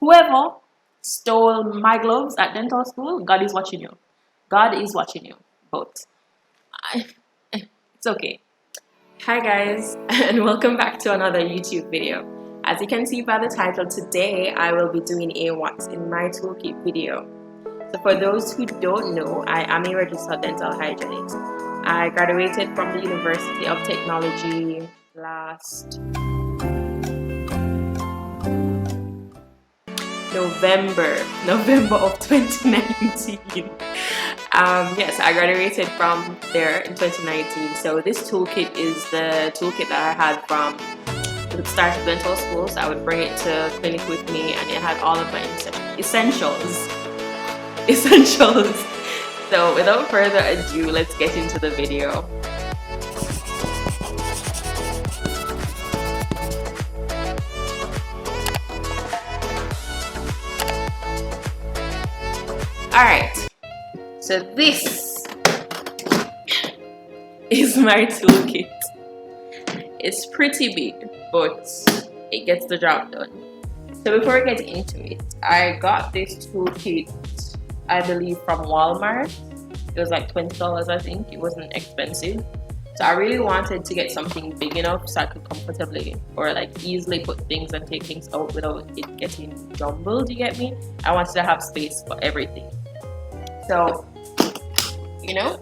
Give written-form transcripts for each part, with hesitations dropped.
whoever stole my gloves at dental school, God is watching you. God is watching you. But it's okay. Hi guys, and welcome back to another YouTube video. As you can see by the title, today I will be doing a what's in my toolkit video. So for those who don't know, I am a registered dental hygienist. I graduated from the University of Technology last November of 2019. Yes, I graduated from there in 2019. So this toolkit is the toolkit that I had from the start of dental school. So I would bring it to clinic with me, and it had all of my essentials. So without further ado, let's get into the video. Alright, so this is my toolkit. It's pretty big, but it gets the job done. So before I get into it, I got this toolkit, I believe, from Walmart. It was like $20, I think. It wasn't expensive. So I really wanted to get something big enough so I could comfortably or like easily put things and take things out without it getting jumbled, you get me? I wanted to have space for everything. So, you know,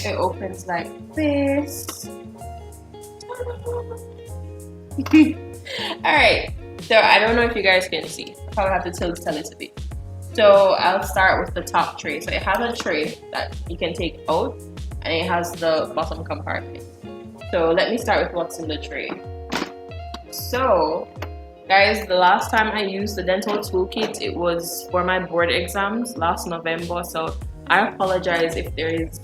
it opens like this. Alright, so I don't know if you guys can see. I probably have to tilt a little bit. So I'll start with the top tray. So it has a tray that you can take out, and it has the bottom compartment. So let me start with what's in the tray. So guys, the last time I used the dental toolkit, it was for my board exams last November. So I apologize if there is,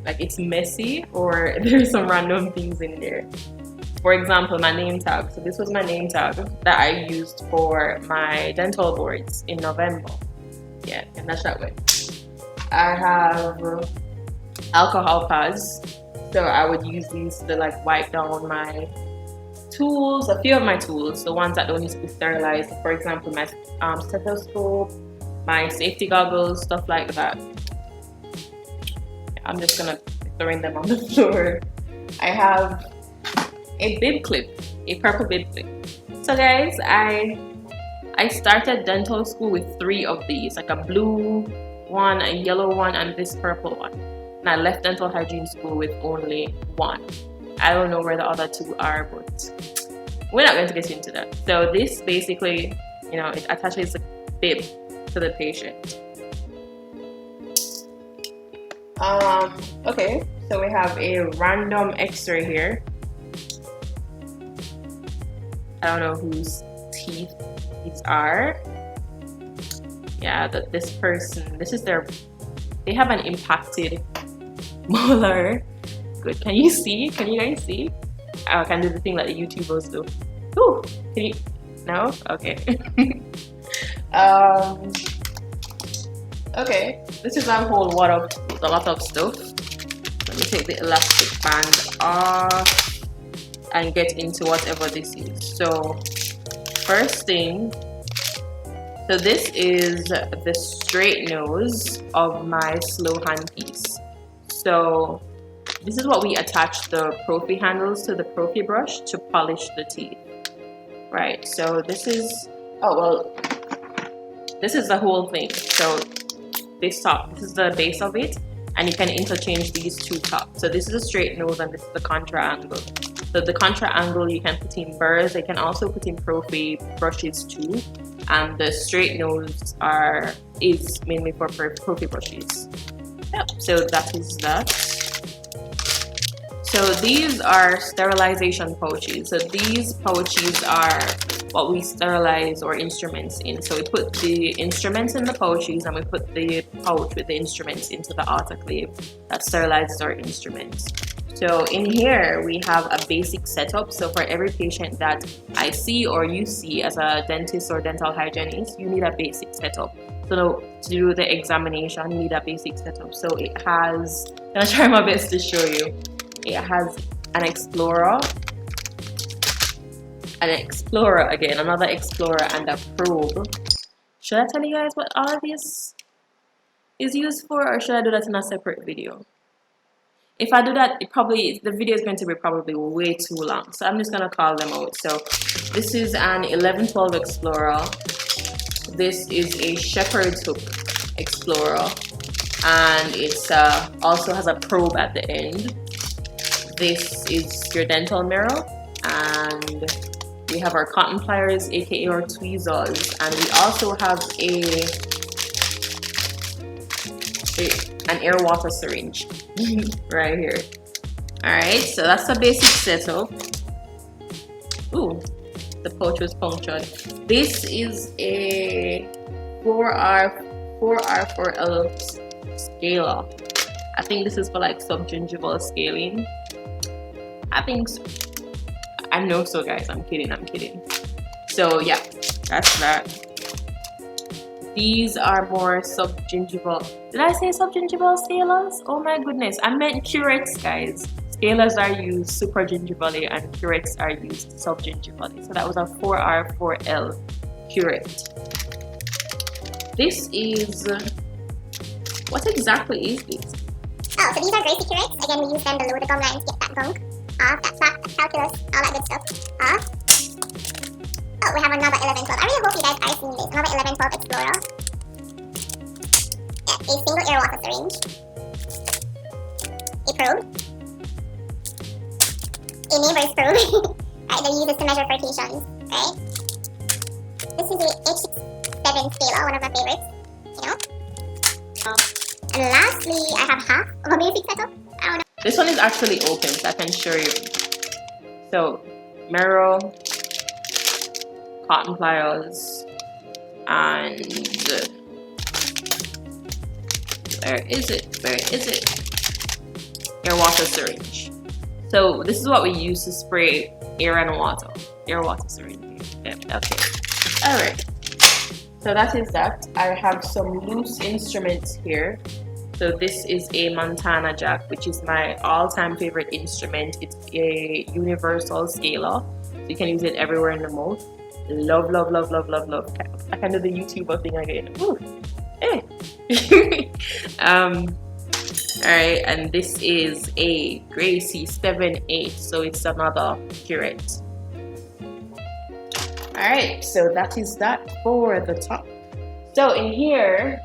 like, it's messy or there's some random things in there. For example, my name tag. So this was my name tag that I used for my dental boards in November. Yeah, and that's that way. I have alcohol pads. So I would use these to like wipe down my tools, a few of my tools, the ones that don't need to be sterilized. For example, my stethoscope, my safety goggles, stuff like that. I'm just gonna be throwing them on the floor. I have a bib clip, a purple bib clip. So guys, I started dental school with 3 of these, like a blue one, a yellow one, and this purple one. And I left dental hygiene school with only 1. I don't know where the other 2 are, but we're not going to get into that. So this basically, you know, it attaches the bib to the patient. Okay, so we have a random x-ray here. I don't know whose teeth these are. Yeah, this person, this is their, they have an impacted molar. Good. Can you see? Can you guys see? I can do the thing that the YouTubers do. Ooh, can you? No? Okay. Okay. This is a whole lot of stuff. Let me take the elastic band off and get into whatever this is. So, first thing. So this is the straight nose of my slow hand piece. So this is what we attach the prophy handles to the prophy brush to polish the teeth. Right, so this is, oh well, this is the whole thing. So this top, this is the base of it, and you can interchange these 2 tops. So this is a straight nose and this is the contra angle. So the contra angle you can put in burrs, you can also put in prophy brushes too. And the straight nose is mainly for prophy brushes. Yep, so that is that. So these are sterilization pouches. So these pouches are what we sterilize our instruments in. So we put the instruments in the pouches, and we put the pouch with the instruments into the autoclave that sterilizes our instruments. So in here we have a basic setup. So for every patient that I see or you see as a dentist or dental hygienist, you need a basic setup. So to do the examination, you need a basic setup. So it has, I'm gonna try my best to show you. It has an explorer, an explorer again, another explorer, and a probe. Should I tell you guys what all of this is used for, or should I do that in a separate video? If I do that, the video is going to be probably way too long. So I'm just gonna call them out. So this is an 1112 Explorer. This is a Shepherd's Hook Explorer, and it's also has a probe at the end. This is your dental mirror, and we have our cotton pliers, aka our tweezers, and we also have an air water syringe right here. Alright, so that's the basic setup. Ooh, the pouch was punctured. This is a 4R4L scaler. I think this is for like subgingival scaling. I think so. I know so, guys. I'm kidding. So yeah, that's that. These are more subgingival. Did I say subgingival scalers? Oh my goodness, I meant curettes, guys. Scalers are used supragingivally and curettes are used subgingivally. So that was a 4R4L curette. This is, what exactly is this? Oh, so these are Gracie curettes. Again, we use them below the gum lines to get that gunk off, that plaque, that calculus, all that good stuff off. Oh, we have another 1112. I really hope you guys are seeing this. Another 1112 Explorer. Yeah, a single air water syringe. A probe. A neighbor's probe. Right, they're used to measure fertations, right? This is a H7 scaler, one of my favorites, you know. And lastly, I have half of a basic setup. I don't know. This one is actually open, so I can show you. So, mirror, cotton pliers, and where is it? Air water syringe. So this is what we use to spray air and water. Air water syringe. Yeah, okay. Alright. So that is that. I have some loose instruments here. So this is a Montana jack, which is my all-time favorite instrument. It's a universal scaler. So you can use it everywhere in the mouth. Love. I can do the YouTuber thing again. Ooh. Hey. Alright, and this is a Gracie 7/8, so it's another curette. Alright, so that is that for the top. So in here,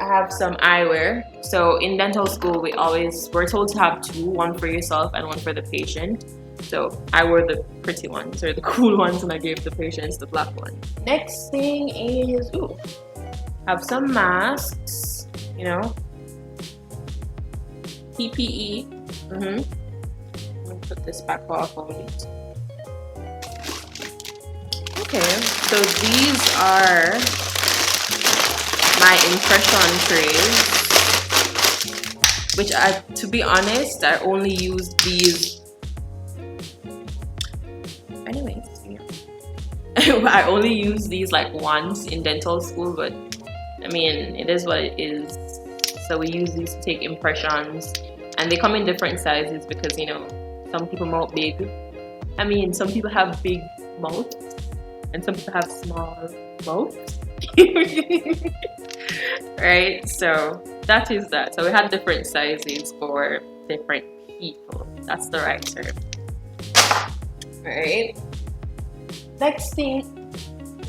I have some eyewear. So in dental school, we're told to have two, one for yourself and one for the patient. So I wore the pretty ones or the cool ones, and I gave the patients the black one. Next thing is, have some masks, you know, PPE. Let me put this back off a bit. Okay, so these are my impression trays, which to be honest, I only used these. Anyways, I only use these like once in dental school, but I mean, it is what it is. So we use these to take impressions, and they come in different sizes because, you know, some people mouth big. I mean, some people have big mouths, and some people have small mouths. Right? So that is that. So we have different sizes for different people. That's the right term. Alright. Next thing.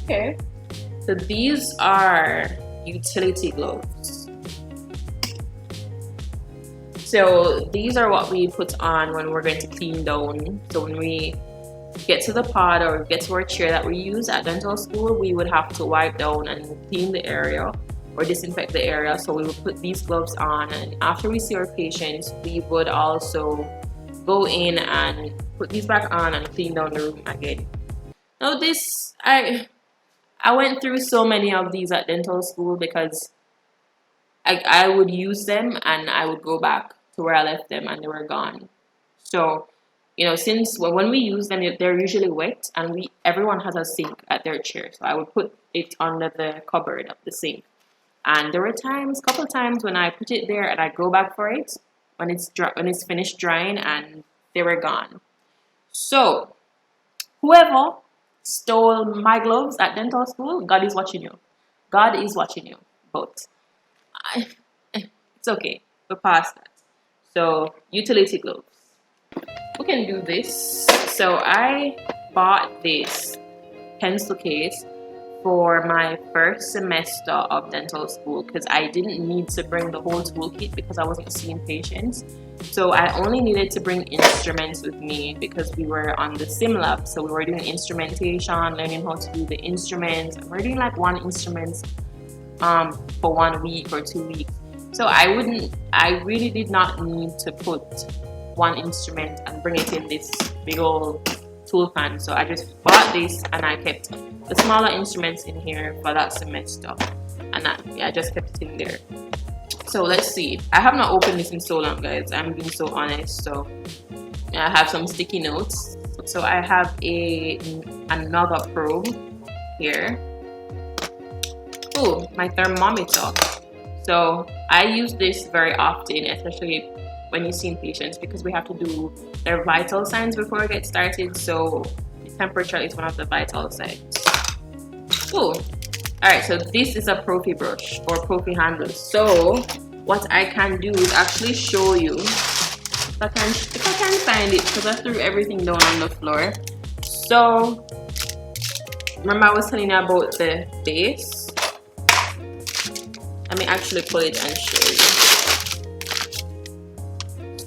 Okay. So these are utility gloves. So these are what we put on when we're going to clean down. So when we get to the pod or get to our chair that we use at dental school, we would have to wipe down and clean the area or disinfect the area. So we would put these gloves on, and after we see our patients, we would also go in and put these back on and clean down the room again. Now this, I went through so many of these at dental school because I would use them and I would go back to where I left them and they were gone. So, you know, when we use them, they're usually wet, and everyone has a sink at their chair. So I would put it under the cupboard of the sink. And there were couple times when I put it there and I go back for it when it's finished drying, and they were gone. So whoever stole my gloves at dental school, God is watching you. God is watching you. But it's okay. We're past that. So, utility gloves. We can do this. So, I bought this pencil case for my first semester of dental school because I didn't need to bring the whole toolkit because I wasn't seeing patients. So I only needed to bring instruments with me because we were on the sim lab. So we were doing instrumentation, learning how to do the instruments. We're doing like one instrument for 1 week or 2 weeks. So I really did not need to put one instrument and bring it in this big old tool pan. So I just bought this and I kept the smaller instruments in here for that semester, and I just kept it in there. So let's see. I have not opened this in so long, guys. I'm being so honest. So I have some sticky notes. So I have another probe here. Oh, my thermometer. So I use this very often, especially when you're seeing patients, because we have to do their vital signs before we get started. So the temperature is one of the vital signs. Cool. Alright, so this is a prophy brush or prophy handle. So what I can do is actually show you if I can find it, because I threw everything down on the floor. So remember I was telling you about the base. Let me actually pull it and show you.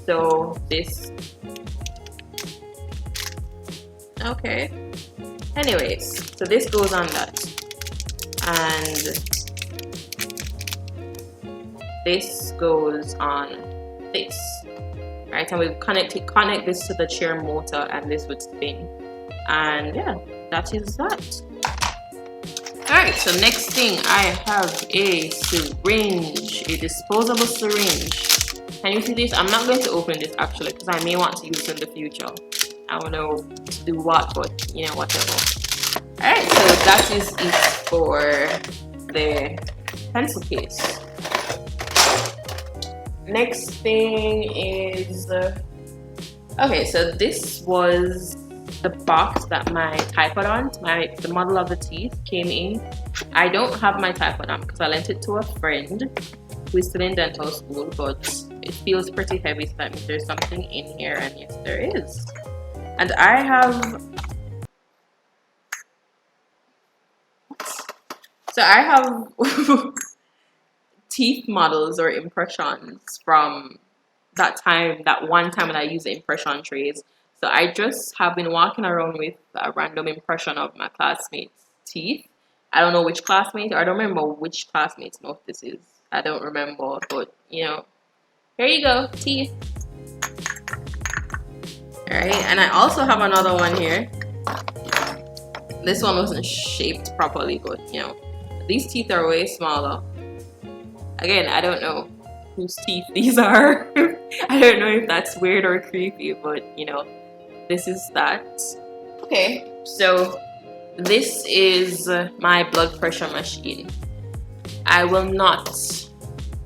So this, okay. Anyways, so this goes on that, and this goes on this, right? And we connect this to the chair motor, and this would spin, and yeah, that is that. All right, so next thing, I have a syringe, a disposable syringe. Can you see this? I'm not going to open this actually because I may want to use it in the future. I don't know to do what, but you know, whatever. Alright, so that is it for the pencil case. Next thing is okay, so this was the box that my typodont, the model of the teeth, came in. I don't have my typodont because I lent it to a friend who is still in dental school, but it feels pretty heavy, so that means there's something in here, and yes, there is. And I have teeth models or impressions from that one time when I used the impression trays. So I just have been walking around with a random impression of my classmates' teeth. I don't know which classmate, or I don't remember which classmate's mouth this is. I don't remember, but you know, here you go, teeth. Alright, and I also have another one here. This one wasn't shaped properly, but you know, these teeth are way smaller. Again, I don't know whose teeth these are. I don't know if that's weird or creepy, but you know, this is that. Okay, so this is my blood pressure machine. I will not.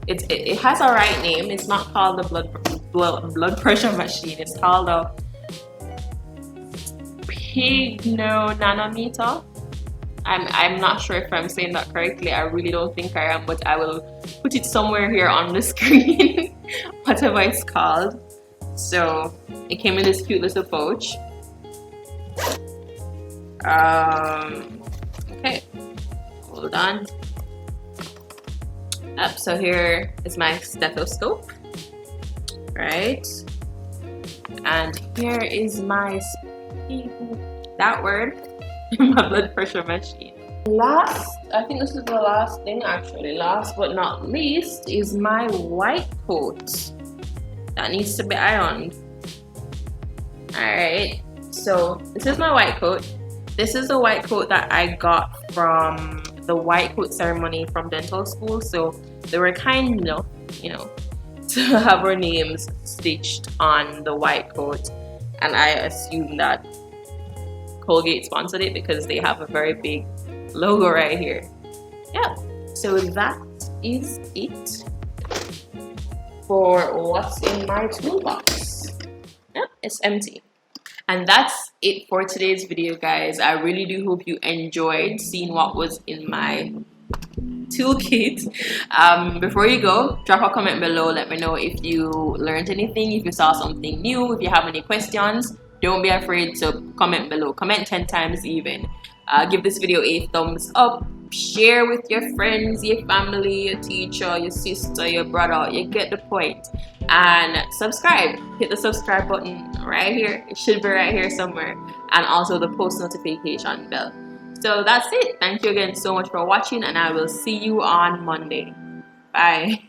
It has a right name. It's not called the blood pressure machine. It's called a Pigno-nanometer. I'm not sure if I'm saying that correctly. I really don't think I am, but I will put it somewhere here on the screen, whatever it's called. So it came in this cute little pouch. Okay, hold on. So here is my stethoscope, right? And here is my my blood pressure machine. I think this is the last thing actually. Last but not least is my white coat that needs to be ironed. Alright, so this is my white coat. This is the white coat that I got from the white coat ceremony from dental school. So they were kind enough, you know, to have our names stitched on the white coat, and I assume that Colgate sponsored it because they have a very big logo right here. Yeah, so that is it for what's in my toolbox. Yeah, it's empty. And that's it for today's video, guys. I really do hope you enjoyed seeing what was in my toolkit. Before you go, drop a comment below. Let me know if you learned anything, if you saw something new, if you have any questions. Don't be afraid to comment below. Comment 10 times even. Give this video a thumbs up. Share with your friends, your family, your teacher, your sister, your brother. You get the point. And subscribe. Hit the subscribe button right here. It should be right here somewhere. And also the post notification bell. So that's it. Thank you again so much for watching, and I will see you on Monday. Bye.